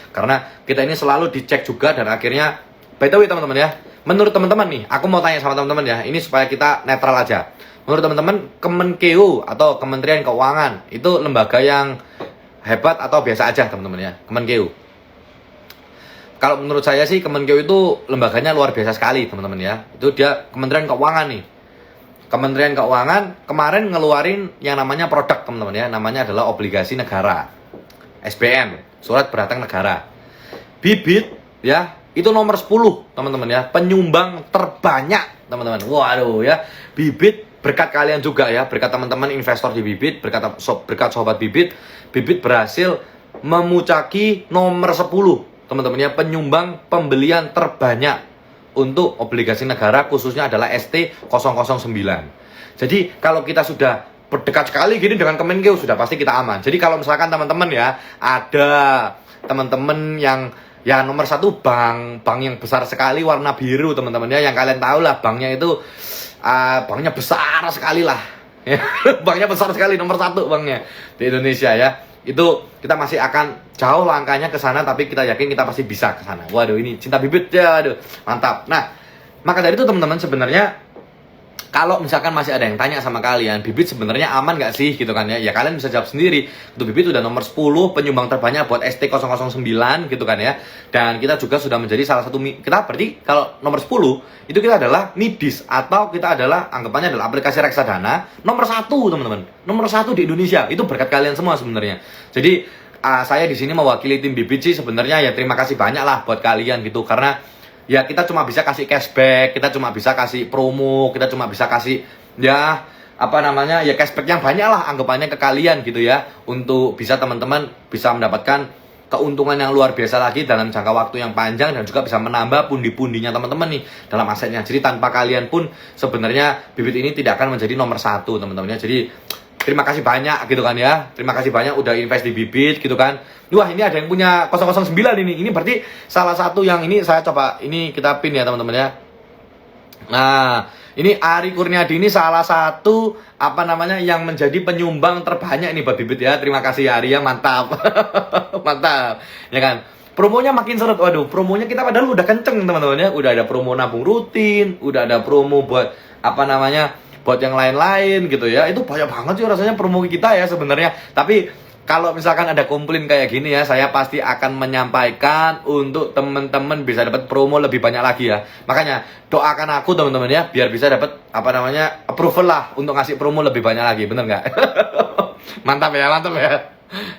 Karena kita ini selalu dicek juga, dan akhirnya by the way teman-teman ya, menurut teman-teman nih, aku mau tanya sama teman-teman ya, ini supaya kita netral aja. Menurut teman-teman, Kemenkeu atau Kementerian Keuangan itu lembaga yang hebat atau biasa aja teman-teman ya? Kemenkeu. Kalau menurut saya sih Kemenkeu itu lembaganya luar biasa sekali teman-teman ya. Itu dia Kementerian Keuangan nih. Kementerian Keuangan kemarin ngeluarin yang namanya produk teman-teman ya. Namanya adalah obligasi negara, SBN, surat berhutang negara. Bibit ya, itu nomor 10 teman-teman ya. Penyumbang terbanyak teman-teman. Waduh ya. Bibit berkat kalian juga ya, berkat teman-teman investor di Bibit, berkat sobat Bibit, Bibit berhasil memuncaki nomor 10 teman-teman ya, penyumbang pembelian terbanyak untuk obligasi negara, khususnya adalah ST009. Jadi kalau kita sudah berdekat sekali gini dengan Kemenkeu, sudah pasti kita aman. Jadi kalau misalkan teman-teman ya, ada teman-teman yang ya nomor 1 bank yang besar sekali warna biru teman-teman ya, yang kalian tahu lah banknya itu banknya besar sekali lah. Banknya besar sekali, nomor 1 banknya di Indonesia ya. Itu kita masih akan jauh langkahnya ke sana, tapi kita yakin kita pasti bisa ke sana. Waduh, ini cinta Bibit ya, aduh, mantap. Nah, maka dari itu teman-teman, sebenarnya kalau misalkan masih ada yang tanya sama kalian, Bibit sebenarnya aman nggak sih gitu kan ya? Ya kalian bisa jawab sendiri. Untuk Bibit udah nomor 10 penyumbang terbanyak buat ST009 gitu kan ya. Dan kita juga sudah menjadi salah satu, kita berarti kalau nomor 10 itu kita adalah midis, atau kita adalah anggapannya adalah aplikasi reksadana nomor 1 teman-teman. Nomor 1 di Indonesia. Itu berkat kalian semua sebenarnya. Jadi saya di sini mewakili tim Bibit sih sebenarnya ya, terima kasih banyak lah buat kalian gitu, karena ya kita cuma bisa kasih cashback, kita cuma bisa kasih promo, kita cuma bisa kasih ya apa namanya ya cashback yang banyak lah anggapannya ke kalian gitu ya, untuk bisa teman-teman bisa mendapatkan keuntungan yang luar biasa lagi dalam jangka waktu yang panjang, dan juga bisa menambah pundi-pundinya teman-teman nih dalam asetnya. Jadi tanpa kalian pun sebenarnya Bibit ini tidak akan menjadi nomor 1 teman-teman ya. Jadi terima kasih banyak gitu kan ya. Terima kasih banyak udah invest di Bibit gitu kan. Wah, ini ada yang punya 009 ini. Ini berarti salah satu yang ini saya coba ini kita pin ya teman-teman ya. Nah, ini Ari Kurniadi ini salah satu apa namanya yang menjadi penyumbang terbanyak ini buat Bibit ya. Terima kasih Ari ya, mantap. Mantap. Ya kan? Promonya makin seret. Waduh, promonya kita padahal udah kenceng teman-teman ya. Udah ada promo nabung rutin, udah ada promo buat apa namanya? Buat yang lain-lain gitu ya. Itu banyak banget sih rasanya promo kita ya sebenarnya. Tapi kalau misalkan ada komplain kayak gini ya, saya pasti akan menyampaikan untuk teman-teman bisa dapat promo lebih banyak lagi ya. Makanya doakan aku teman-teman ya, biar bisa dapat apa namanya approval lah untuk ngasih promo lebih banyak lagi, bener nggak? Mantap ya, mantap ya.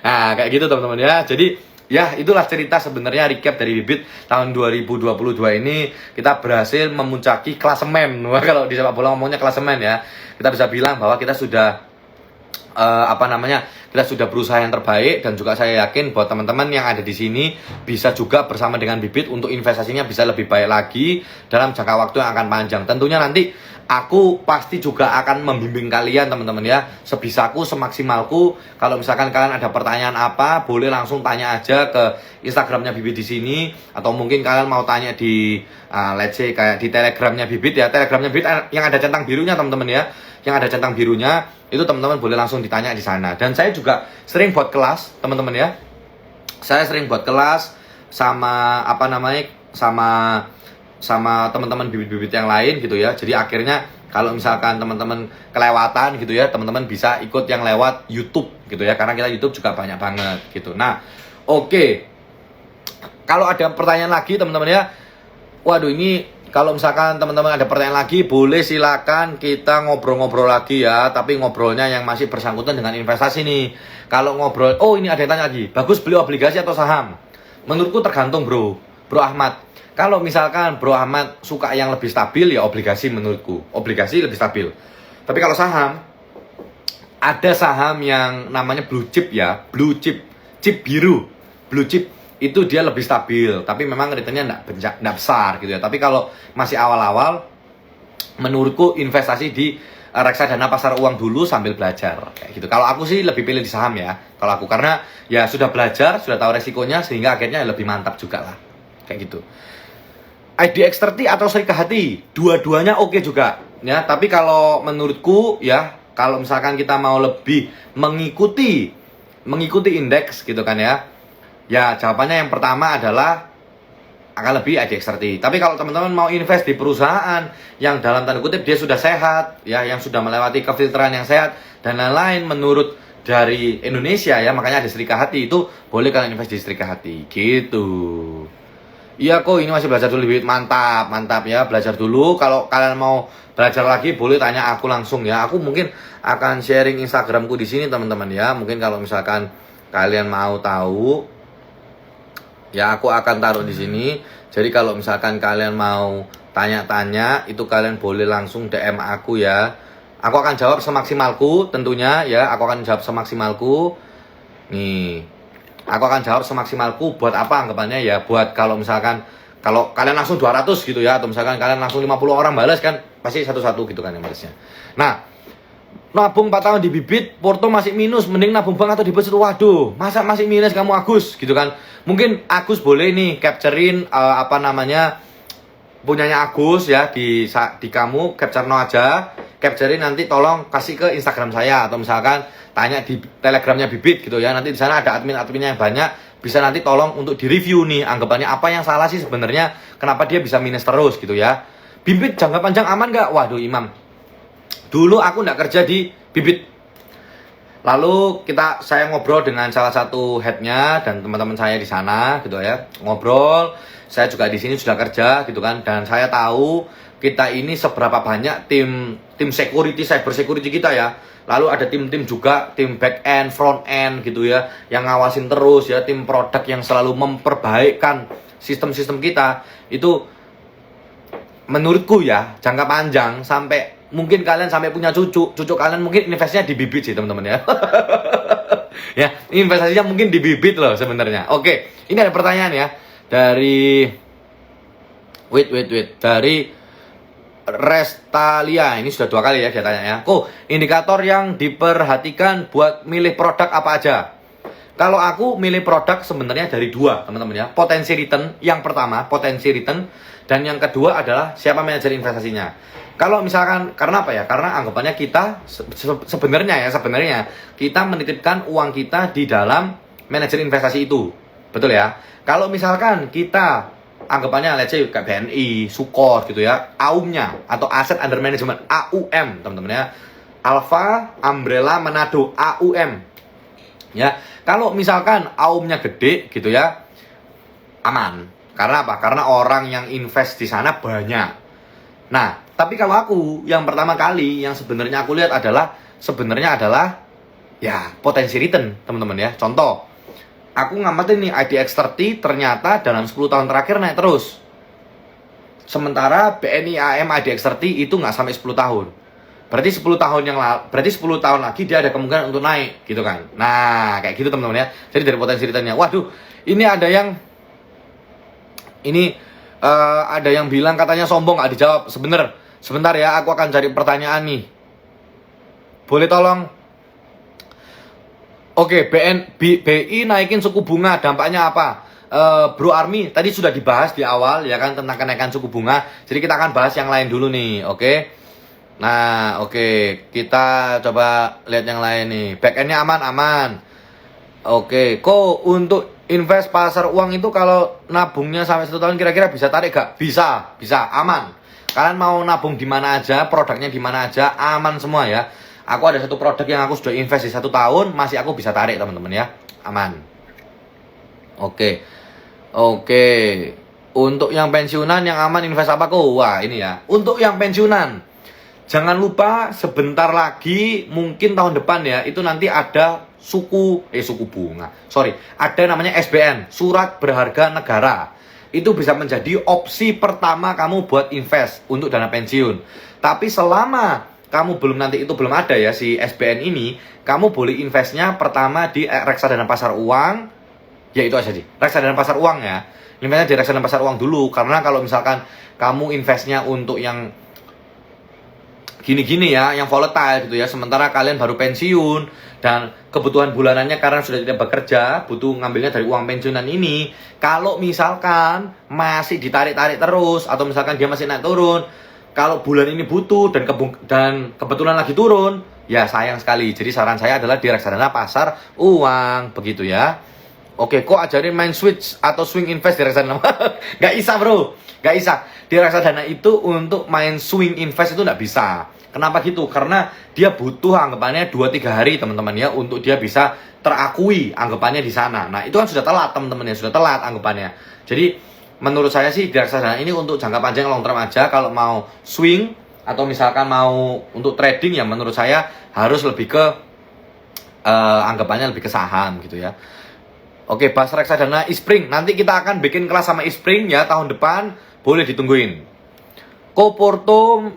Nah kayak gitu teman-teman ya. Jadi ya itulah cerita sebenarnya recap dari Bibit tahun 2022 ini. Kita berhasil memuncaki klasemen. Wah, kalau di sepak bola ngomongnya klasemen ya. Kita bisa bilang bahwa kita sudah kita sudah berusaha yang terbaik, dan juga saya yakin buat teman-teman yang ada di sini bisa juga bersama dengan Bibit untuk investasinya bisa lebih baik lagi dalam jangka waktu yang akan panjang. Tentunya nanti aku pasti juga akan membimbing kalian teman-teman ya, sebisaku, semaksimalku. Kalau misalkan kalian ada pertanyaan apa, boleh langsung tanya aja ke Instagramnya Bibit di sini, atau mungkin kalian mau tanya di let's say kayak di Telegramnya Bibit ya. Telegramnya Bibit yang ada centang birunya teman-teman ya, yang ada centang birunya itu teman-teman boleh langsung ditanya di sana. Dan saya juga sering buat kelas teman-teman ya. Saya sering buat kelas sama apa namanya sama teman-teman bibit-bibit yang lain gitu ya. Jadi akhirnya kalau misalkan teman-teman kelewatan gitu ya, teman-teman bisa ikut yang lewat YouTube gitu ya, karena kita YouTube juga banyak banget gitu. Nah, oke. Kalau ada pertanyaan lagi teman-teman ya. Waduh, ini kalau misalkan teman-teman ada pertanyaan lagi, boleh silakan kita ngobrol-ngobrol lagi ya. Tapi ngobrolnya yang masih bersangkutan dengan investasi nih. Kalau ngobrol, oh ini ada yang tanya lagi, bagus beli obligasi atau saham? Menurutku tergantung Bro Ahmad. Kalau misalkan Bro Ahmad suka yang lebih stabil ya obligasi, menurutku obligasi lebih stabil. Tapi kalau saham, ada saham yang namanya blue chip ya, blue chip, chip biru, blue chip. Itu dia lebih stabil, tapi memang returnnya enggak besar gitu ya. Tapi kalau masih awal-awal, menurutku investasi di reksadana pasar uang dulu sambil belajar kayak gitu. Kalau aku sih lebih pilih di saham ya, kalau aku, karena ya sudah belajar, sudah tahu resikonya, sehingga akhirnya lebih mantap juga lah kayak gitu. IDX30 atau Serikah Hati, dua-duanya oke juga ya. Tapi kalau menurutku ya, kalau misalkan kita mau lebih mengikuti indeks gitu kan ya, Ya, jawabannya yang pertama adalah akan lebih IDX30. Tapi kalau teman-teman mau invest di perusahaan yang dalam tanda kutip dia sudah sehat, ya, yang sudah melewati kefilteran yang sehat dan lain-lain menurut dari Indonesia ya, makanya ada Setrika Hati, itu boleh kalian invest di Setrika Hati gitu. Iya kok, ini masih belajar dulu Bibit. Mantap, mantap ya, belajar dulu. Kalau kalian mau belajar lagi boleh tanya aku langsung ya. Aku mungkin akan sharing Instagramku di sini teman-teman ya. Mungkin kalau misalkan kalian mau tahu ya, aku akan taruh di sini. Jadi kalau misalkan kalian mau tanya-tanya, itu kalian boleh langsung DM aku ya. Aku akan jawab semaksimalku tentunya ya. Aku akan jawab semaksimalku. Nih, aku akan jawab semaksimalku. Buat apa anggapannya ya? Buat kalau misalkan kalau kalian langsung 200 gitu ya, atau misalkan kalian langsung 50 orang balas kan, pasti satu-satu gitu kan yang balasnya. Nah, nabung 4 tahun di Bibit, Porto masih minus, mending nabung bank atau deposit. Waduh, masa masih minus kamu Agus gitu kan. Mungkin Agus boleh nih capturein punyanya Agus ya, di kamu capture no aja, capturein nanti tolong kasih ke Instagram saya, atau misalkan tanya di Telegramnya Bibit gitu ya. Nanti di sana ada admin-adminnya yang banyak, bisa nanti tolong untuk di-review nih anggapannya apa yang salah sih sebenarnya, kenapa dia bisa minus terus gitu ya. Bibit jangka panjang aman nggak? Waduh Imam, dulu aku nggak kerja di Bibit. Lalu saya ngobrol dengan salah satu headnya dan teman-teman saya di sana gitu ya. Ngobrol, saya juga di sini sudah kerja gitu kan, dan saya tahu kita ini seberapa banyak tim security, cyber security kita ya. Lalu ada tim-tim juga, tim back end, front end gitu ya, yang ngawasin terus ya, tim produk yang selalu memperbaikkan sistem-sistem kita. Itu menurutku ya, jangka panjang sampai mungkin kalian sampai punya cucu kalian mungkin investasinya di Bibit sih teman-teman ya. Ya, investasinya mungkin di Bibit loh sebenarnya. Oke, ini ada pertanyaan ya dari dari Restalia. Ini sudah 2 kali ya dia tanya ya. Kok indikator yang diperhatikan buat milih produk apa aja? Kalau aku milih produk sebenarnya dari 2 teman-teman ya. Potensi return, yang pertama potensi return, dan yang kedua adalah siapa manajer investasinya. Kalau misalkan, karena apa ya? Karena anggapannya kita sebenarnya kita menitipkan uang kita di dalam manajer investasi itu. Betul ya? Kalau misalkan kita anggapannya let's say kayak BNI, Sukor gitu ya, AUM-nya atau Asset Under Management, AUM teman-teman ya. Alpha Umbrella Manado, AUM. Ya, kalau misalkan AUM-nya gede gitu ya, aman. Karena apa? Karena orang yang invest di sana banyak. Nah, tapi kalau aku yang pertama kali yang sebenarnya aku lihat adalah ya potensi return teman-teman ya. Contoh, aku ngamatin nih IDX30 ternyata dalam 10 tahun terakhir naik terus. Sementara BNI AM IDX30 itu nggak sampai 10 tahun. Berarti 10 tahun lagi dia ada kemungkinan untuk naik gitu kan. Nah, kayak gitu teman-teman ya. Jadi dari potensi returnnya. Waduh, ini ada yang bilang katanya sombong nggak dijawab. Sebentar ya, aku akan cari pertanyaan nih. Boleh tolong? Oke, BI naikin suku bunga, dampaknya apa? Bro Army, tadi sudah dibahas di awal ya kan tentang kenaikan suku bunga. Jadi kita akan bahas yang lain dulu nih, oke? Nah, oke, kita coba lihat yang lain nih. Back endnya aman. Oke, kok untuk invest pasar uang itu kalau nabungnya sampai 1 tahun kira-kira bisa tarik gak? Bisa, aman. Kalian mau nabung di mana aja, produknya di mana aja, aman semua ya. Aku ada satu produk yang aku sudah invest di 1 tahun, masih aku bisa tarik teman-teman ya, aman. Oke. Untuk yang pensiunan yang aman invest apa kok? Wah ini ya, untuk yang pensiunan, jangan lupa sebentar lagi, mungkin tahun depan ya, itu nanti ada ada namanya SBN, Surat Berharga Negara. Itu bisa menjadi opsi pertama kamu buat invest untuk dana pensiun. Tapi selama kamu belum ada ya si SBN ini, kamu boleh investnya pertama di reksadana pasar uang. Ya itu aja sih, reksadana pasar uang ya. Investnya di reksadana pasar uang dulu, karena kalau misalkan kamu investnya untuk yang gini-gini ya, yang volatile gitu ya, sementara kalian baru pensiun dan kebutuhan bulanannya karena sudah tidak bekerja, butuh ngambilnya dari uang pensiunan ini. Kalau misalkan masih ditarik-tarik terus, atau misalkan dia masih naik turun, kalau bulan ini butuh dan kebetulan lagi turun, ya sayang sekali. Jadi saran saya adalah di reksadana pasar uang, begitu ya. Oke, kok ajarin main switch atau swing invest di reksadana? Gak bisa bro, gak bisa. Di reksadana itu untuk main swing invest itu gak bisa. Kenapa gitu? Karena dia butuh anggapannya 2-3 hari teman-teman ya, untuk dia bisa terakui anggapannya di sana. Nah itu kan sudah telat teman-teman ya, sudah telat anggapannya. Jadi menurut saya sih di reksadana ini untuk jangka panjang long term aja. Kalau mau swing atau misalkan mau untuk trading ya menurut saya harus lebih ke anggapannya lebih ke saham gitu ya. Oke, bahas reksadana Ispring. Nanti kita akan bikin kelas sama Ispring ya tahun depan, boleh ditungguin. Porto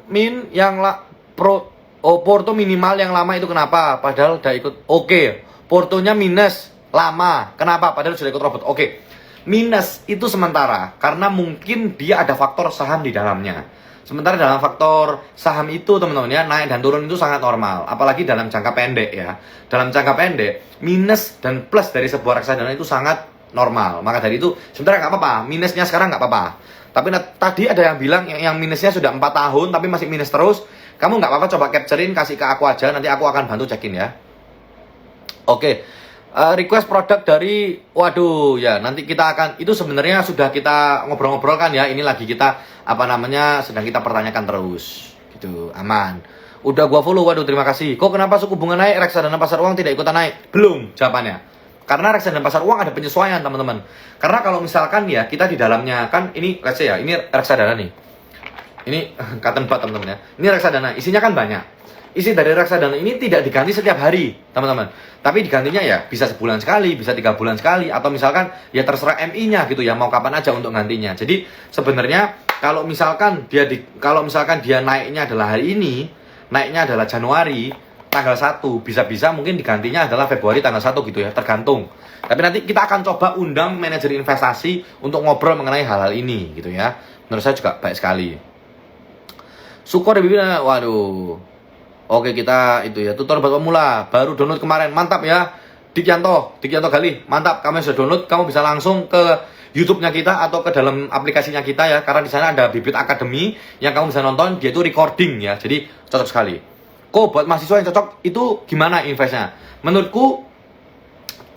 Porto minimal yang lama itu kenapa? Padahal udah ikut. Oke, Portonya minus lama. Kenapa? Padahal sudah ikut robot. Oke. Minus itu sementara karena mungkin dia ada faktor saham di dalamnya. Sementara dalam faktor saham itu teman-teman ya, naik dan turun itu sangat normal, apalagi dalam jangka pendek ya. Dalam jangka pendek, minus dan plus dari sebuah reksadana itu sangat normal. Maka dari itu sebenarnya nggak apa-apa, minusnya sekarang nggak apa-apa. Tapi tadi ada yang bilang yang minusnya sudah 4 tahun tapi masih minus terus. Kamu nggak apa-apa, coba capturein, kasih ke aku aja, nanti aku akan bantu cekin ya. Oke, request produk dari, waduh ya, nanti kita akan, itu sebenarnya sudah kita ngobrol-ngobrol kan ya, ini lagi kita, sedang kita pertanyakan terus, gitu, aman. Udah gua follow, waduh terima kasih. Kok kenapa suku bunga naik, reksadana pasar uang tidak ikutan naik? Belum jawabannya. Karena reksadana pasar uang ada penyesuaian teman-teman. Karena kalau misalkan ya, kita di dalamnya, kan ini, let's say ya, ini reksadana nih. Ini cotton bud teman-teman ya. Ini reksadana, isinya kan banyak. Isi dari reksadana ini tidak diganti setiap hari, teman-teman. Tapi digantinya ya bisa sebulan sekali, bisa 3 bulan sekali, atau misalkan ya terserah MI-nya gitu ya, mau kapan aja untuk gantinya. Jadi sebenarnya kalau misalkan dia naiknya adalah hari ini, naiknya adalah Januari tanggal 1, bisa-bisa mungkin digantinya adalah Februari tanggal 1 gitu ya, tergantung. Tapi nanti kita akan coba undang manajer investasi untuk ngobrol mengenai hal-hal ini gitu ya. Menurut saya juga baik sekali. Sukor bibirnya, waduh. Oke, kita itu ya, tutor buat pemula, baru download kemarin, mantap ya. Dikyanto Gali, mantap. Kamu sudah download, kamu bisa langsung ke YouTube-nya kita atau ke dalam aplikasinya kita ya, karena di sana ada Bibit Academy yang kamu bisa nonton, dia itu recording ya. Jadi cocok sekali. Kok buat mahasiswa yang cocok itu gimana investnya? Menurutku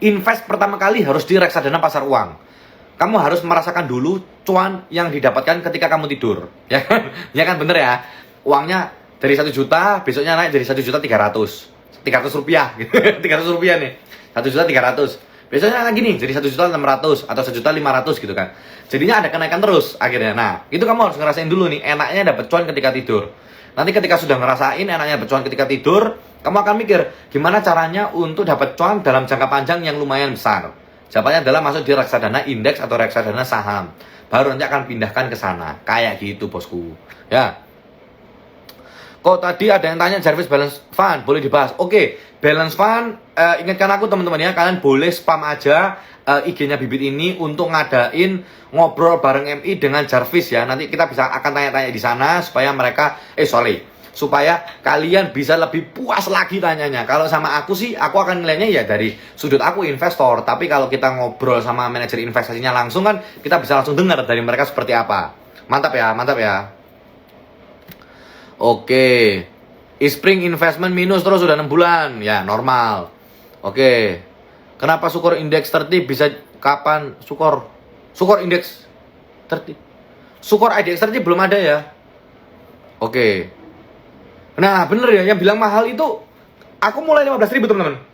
invest pertama kali harus di reksadana pasar uang. Kamu harus merasakan dulu cuan yang didapatkan ketika kamu tidur, ya kan? Ya kan, bener ya. Uangnya dari 1 juta, besoknya naik jadi 1.300.000 rupiah, 300 rupiah nih, 1.300.000. Besoknya lagi nih jadi 1.600.000 atau 1.500.000 gitu kan. Jadinya ada kenaikan terus akhirnya. Nah, itu kamu harus ngerasain dulu nih, enaknya dapat cuan ketika tidur. Nanti ketika sudah ngerasain enaknya dapat cuan ketika tidur, kamu akan mikir gimana caranya untuk dapat cuan dalam jangka panjang yang lumayan besar. Jawabannya adalah masuk di reksadana indeks atau reksadana saham. Baru nanti akan pindahkan ke sana. Kayak gitu bosku. Ya. Kok tadi ada yang tanya Jarvis balance fund, boleh dibahas? Oke, balance fund, ingatkan aku teman-teman ya, kalian boleh spam aja IG-nya Bibit ini untuk ngadain ngobrol bareng MI dengan Jarvis ya. Nanti kita akan tanya-tanya di sana supaya kalian bisa lebih puas lagi tanyanya. Kalau sama aku sih, aku akan nilainya ya dari sudut aku investor. Tapi kalau kita ngobrol sama manajer investasinya langsung kan, kita bisa langsung dengar dari mereka seperti apa. Mantap ya, mantap ya. Oke, Ispring investment minus terus sudah 6 bulan, ya normal. Oke, kenapa Sukor indeks 30 bisa kapan? Sukor indeks 30, Sukor IDX 30 belum ada ya. Oke, nah bener ya, yang bilang mahal itu aku mulai 15.000 teman-teman.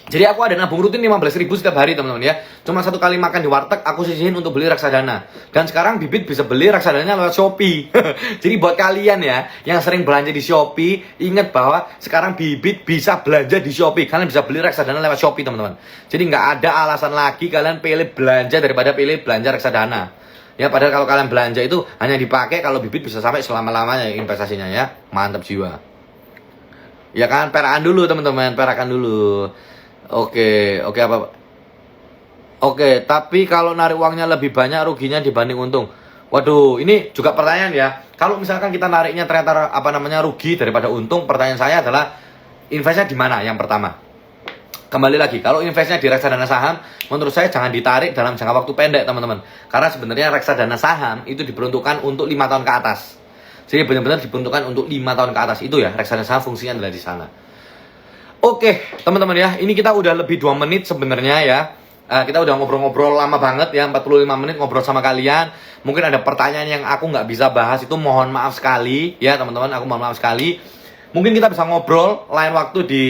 Jadi aku ada nabung rutin 15.000 setiap hari teman-teman ya. Cuma 1 kali makan di warteg aku sisihin untuk beli reksadana. Dan sekarang Bibit bisa beli reksadananya lewat Shopee. Jadi buat kalian ya yang sering belanja di Shopee, ingat bahwa sekarang Bibit bisa belanja di Shopee. Kalian bisa beli reksadana lewat Shopee teman-teman. Jadi nggak ada alasan lagi kalian pilih belanja daripada pilih belanja reksadana. Ya padahal kalau kalian belanja itu hanya dipakai kalau Bibit bisa sampai selama-lamanya investasinya ya. Mantap jiwa. Ya kan, perakan dulu teman-teman, perakan dulu. Oke, apa? Oke, tapi kalau narik uangnya lebih banyak ruginya dibanding untung. Waduh, ini juga pertanyaan ya. Kalau misalkan kita nariknya ternyata rugi daripada untung, pertanyaan saya adalah investnya di mana yang pertama? Kembali lagi, kalau investnya di reksadana saham, menurut saya jangan ditarik dalam jangka waktu pendek, teman-teman. Karena sebenarnya reksadana saham itu diperuntukkan untuk 5 tahun ke atas. Jadi benar-benar diperuntukkan untuk 5 tahun ke atas. Itu ya, reksadana saham fungsinya adalah di sana. Oke, teman-teman ya, ini kita udah lebih 2 menit sebenarnya ya. Kita udah ngobrol-ngobrol lama banget ya, 45 menit ngobrol sama kalian. Mungkin ada pertanyaan yang aku nggak bisa bahas, itu mohon maaf sekali ya teman-teman, aku mohon maaf sekali. Mungkin kita bisa ngobrol lain waktu di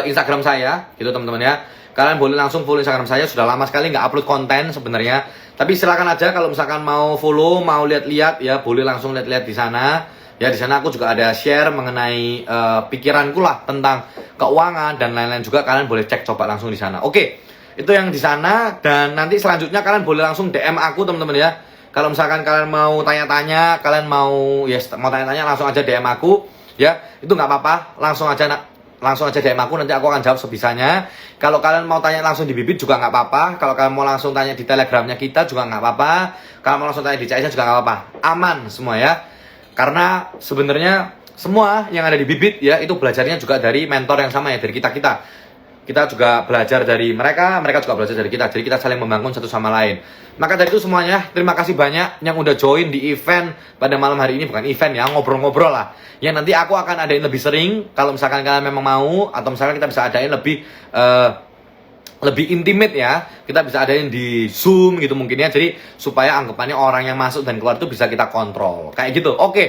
Instagram saya gitu teman-teman ya. Kalian boleh langsung follow Instagram saya, sudah lama sekali nggak upload konten sebenarnya. Tapi silakan aja kalau misalkan mau follow, mau lihat-lihat ya, boleh langsung lihat-lihat di sana. Ya di sana aku juga ada share mengenai pikiranku lah tentang keuangan dan lain-lain juga, kalian boleh cek coba langsung di sana. Oke, itu yang di sana, dan nanti selanjutnya kalian boleh langsung DM aku teman-teman ya. Kalau misalkan kalian mau tanya-tanya, kalian mau mau tanya-tanya langsung aja DM aku ya. Itu nggak apa-apa, langsung aja DM aku, nanti aku akan jawab sebisanya. Kalau kalian mau tanya langsung di Bibit juga nggak apa-apa. Kalau kalian mau langsung tanya di Telegramnya kita juga nggak apa-apa. Kalau mau langsung tanya di CS juga nggak apa-apa. Aman semua ya. Karena sebenarnya semua yang ada di Bibit ya itu belajarnya juga dari mentor yang sama ya, dari kita. Kita juga belajar dari mereka juga belajar dari kita. Jadi kita saling membangun satu sama lain. Maka dari itu semuanya, terima kasih banyak yang udah join di event pada malam hari ini. Bukan event ya, ngobrol-ngobrol lah. Yang nanti aku akan adain lebih sering kalau misalkan kalian memang mau, atau misalkan kita bisa adain lebih intimate ya, kita bisa adain di Zoom gitu mungkin ya, jadi supaya anggapannya orang yang masuk dan keluar itu bisa kita kontrol kayak gitu. Oke.